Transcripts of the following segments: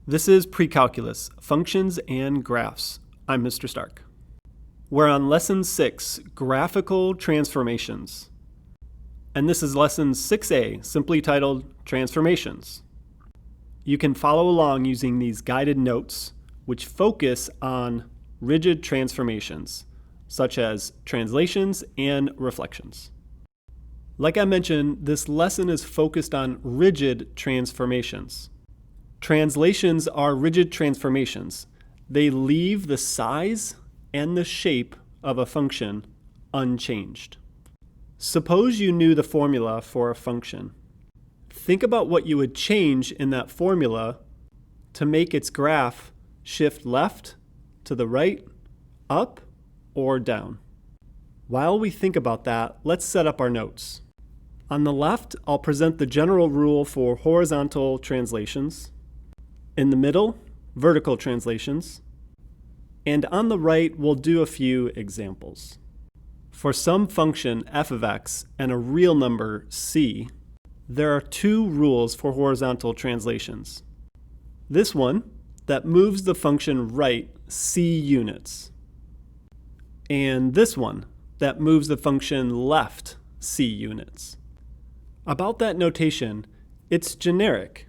This is Pre-Calculus, Functions and Graphs. I'm Mr. Stark. We're on Lesson 6, Graphical Transformations. And this is Lesson 6A, simply titled Transformations. You can follow along using these guided notes, which focus on rigid transformations, such as translations and reflections. Like I mentioned, this lesson is focused on rigid transformations. Translations are rigid transformations. They leave the size and the shape of a function unchanged. Suppose you knew the formula for a function. Think about what you would change in that formula to make its graph shift left, to the right, up, or down. While we think about that, let's set up our notes. On the left, I'll present the general rule for horizontal translations. In the middle, vertical translations. And on the right, we'll do a few examples. For some function f of x and a real number c, there are two rules for horizontal translations. This one, that moves the function right c units. And this one, that moves the function left c units. About that notation, it's generic,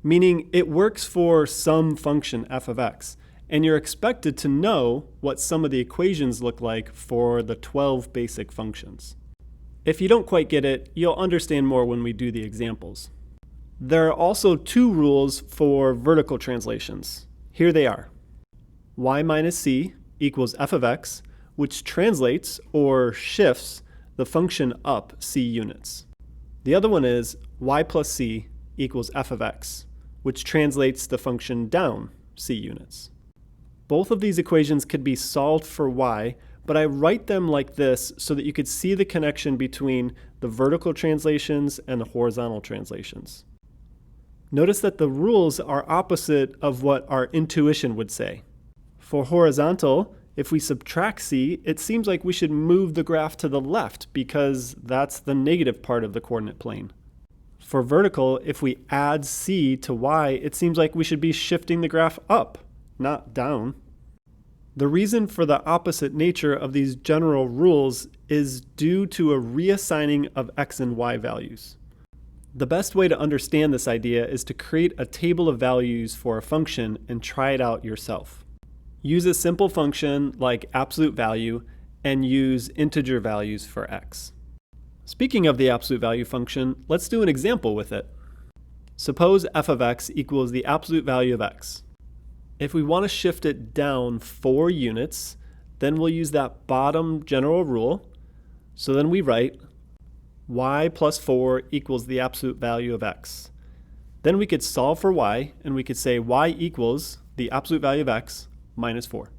meaning it works for some function f of x, and you're expected to know what some of the equations look like for the 12 basic functions. If you don't quite get it, you'll understand more when we do the examples. There are also two rules for vertical translations. Here they are. Y minus c equals f of x, which translates or shifts the function up c units. The other one is y plus c equals f of x, which translates the function down c units. Both of these equations could be solved for y, but I write them like this so that you could see the connection between the vertical translations and the horizontal translations. Notice that the rules are opposite of what our intuition would say. For horizontal, if we subtract c, it seems like we should move the graph to the left because that's the negative part of the coordinate plane. For vertical, if we add c to y, it seems like we should be shifting the graph up, not down. The reason for the opposite nature of these general rules is due to a reassigning of x and y values. The best way to understand this idea is to create a table of values for a function and try it out yourself. Use a simple function like absolute value and use integer values for x. Speaking of the absolute value function, let's do an example with it. Suppose f of x equals the absolute value of x. If we want to shift it down 4 units, then we'll use that bottom general rule. So then we write y plus 4 equals the absolute value of x. Then we could solve for y, and we could say y equals the absolute value of x minus 4.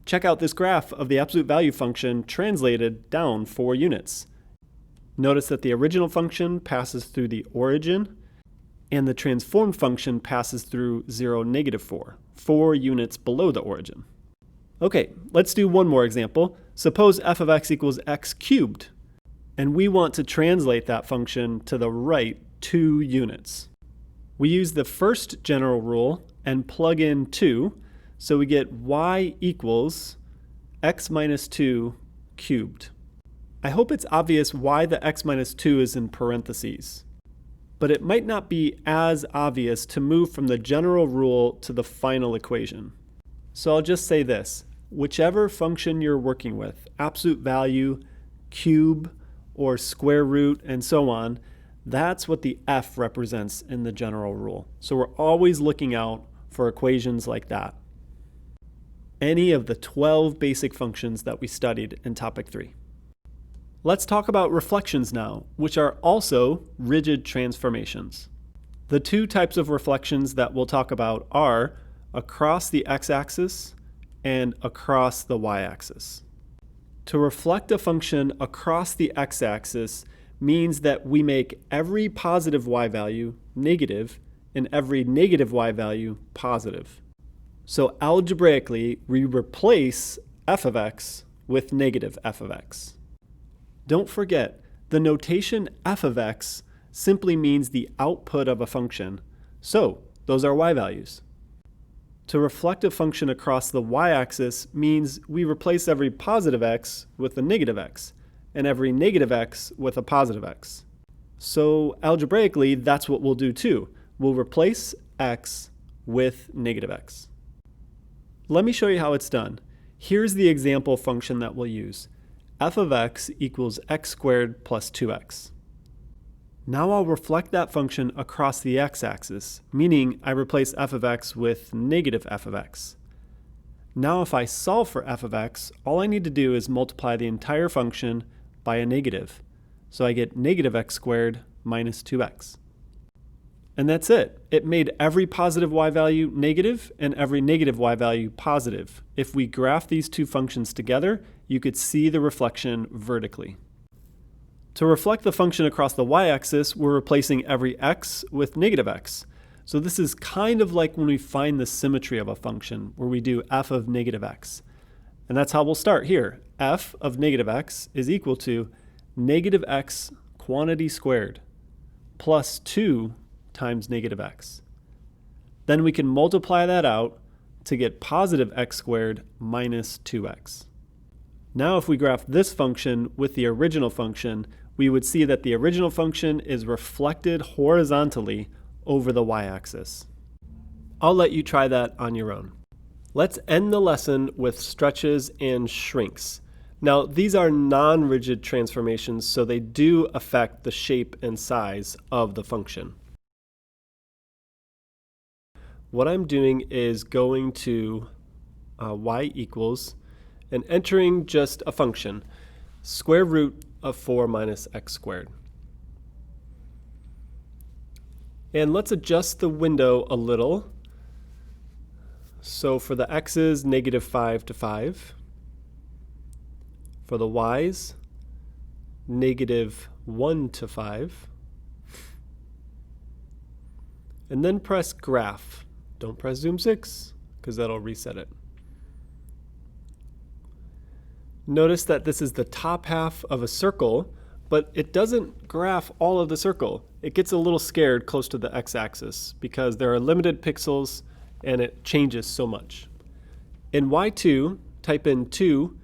Check out this graph of the absolute value function translated down 4 units. Notice that the original function passes through the origin, and the transformed function passes through 0, negative 4 units below the origin. Okay, let's do one more example. Suppose f of x equals x cubed, and we want to translate that function to the right 2 units. We use the first general rule and plug in 2, so we get y equals x minus 2 cubed. I hope it's obvious why the x minus 2 is in parentheses, but it might not be as obvious to move from the general rule to the final equation. So I'll just say this: whichever function you're working with, absolute value, cube, or square root, and so on, that's what the f represents in the general rule. So we're always looking out for equations like that. Any of the 12 basic functions that we studied in Topic 3. Let's talk about reflections now, which are also rigid transformations. The two types of reflections that we'll talk about are across the x-axis and across the y-axis. To reflect a function across the x-axis means that we make every positive y value negative and every negative y value positive. So algebraically, we replace f of x with negative f of x. Don't forget, the notation f of x simply means the output of a function. So those are y values. To reflect a function across the y-axis means we replace every positive x with a negative x, and every negative x with a positive x. So algebraically, that's what we'll do too. We'll replace x with negative x. Let me show you how it's done. Here's the example function that we'll use. F of x equals x squared plus 2x. Now I'll reflect that function across the x-axis, meaning I replace f of x with negative f of x. Now if I solve for f of x, all I need to do is multiply the entire function by a negative. So I get negative x squared minus 2x. And that's it. It made every positive y value negative and every negative y value positive. If we graph these two functions together, you could see the reflection vertically. To reflect the function across the y-axis, we're replacing every x with negative x. So this is kind of like when we find the symmetry of a function, where we do f of negative x. And that's how we'll start here. F of negative x is equal to negative x quantity squared plus 2 times negative x. Then we can multiply that out to get positive x squared minus 2x. Now if we graph this function with the original function, we would see that the original function is reflected horizontally over the y-axis. I'll let you try that on your own. Let's end the lesson with stretches and shrinks. Now, these are non-rigid transformations, so they do affect the shape and size of the function. What I'm doing is going to y equals and entering just a function, square root of 4 minus x squared. And let's adjust the window a little. So for the x's, negative 5 to 5. For the y's, negative 1 to 5. And then press graph. Don't press zoom 6, because that'll reset it. Notice that this is the top half of a circle, but it doesn't graph all of the circle. It gets a little scared close to the x-axis because there are limited pixels and it changes so much. In y2, type in 2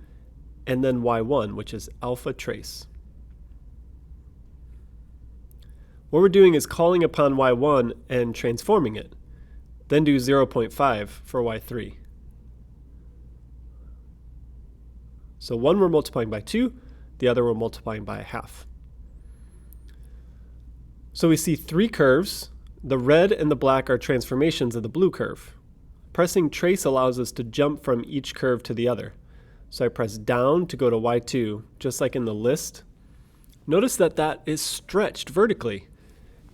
and then y1, which is alpha trace. What we're doing is calling upon y1 and transforming it. Then do 0.5 for y3. So one we're multiplying by 2, the other we're multiplying by a half. So we see 3 curves. The red and the black are transformations of the blue curve. Pressing trace allows us to jump from each curve to the other. So I press down to go to y2, just like in the list. Notice that that is stretched vertically.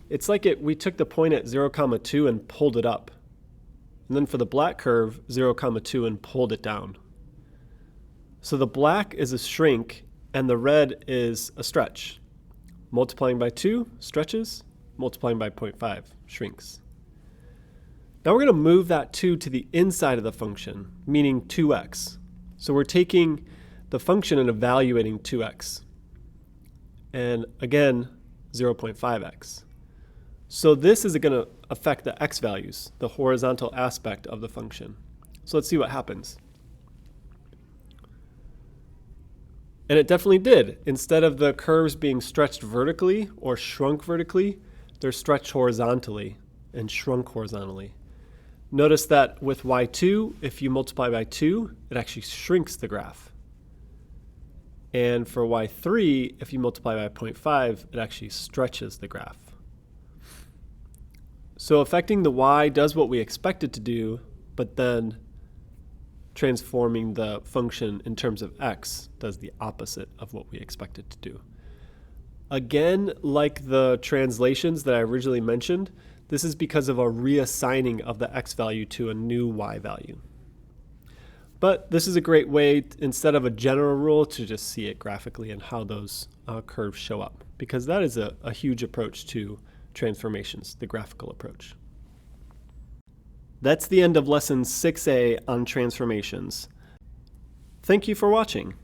It's like we took the point at 0, 2 and pulled it up. And then for the black curve, 0, 2 and pulled it down. So the black is a shrink and the red is a stretch. Multiplying by 2 stretches, multiplying by 0.5 shrinks. Now we're going to move that 2 to the inside of the function, meaning 2x. So we're taking the function and evaluating 2x. And again, 0.5x. So this is going to affect the x values, the horizontal aspect of the function. So let's see what happens. And it definitely did. Instead of the curves being stretched vertically or shrunk vertically, they're stretched horizontally and shrunk horizontally. Notice that with y2, if you multiply by 2, it actually shrinks the graph. And for y3, if you multiply by 0.5, it actually stretches the graph. So affecting the y does what we expect it to do, but then transforming the function in terms of x does the opposite of what we expect it to do. Again, like the translations that I originally mentioned, this is because of a reassigning of the x value to a new y value. But this is a great way, instead of a general rule, to just see it graphically and how those curves show up, because that is a huge approach to transformations, the graphical approach. That's the end of lesson 6A on transformations. Thank you for watching.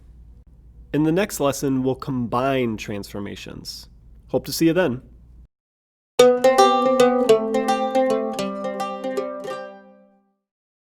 In the next lesson, we'll combine transformations. Hope to see you then.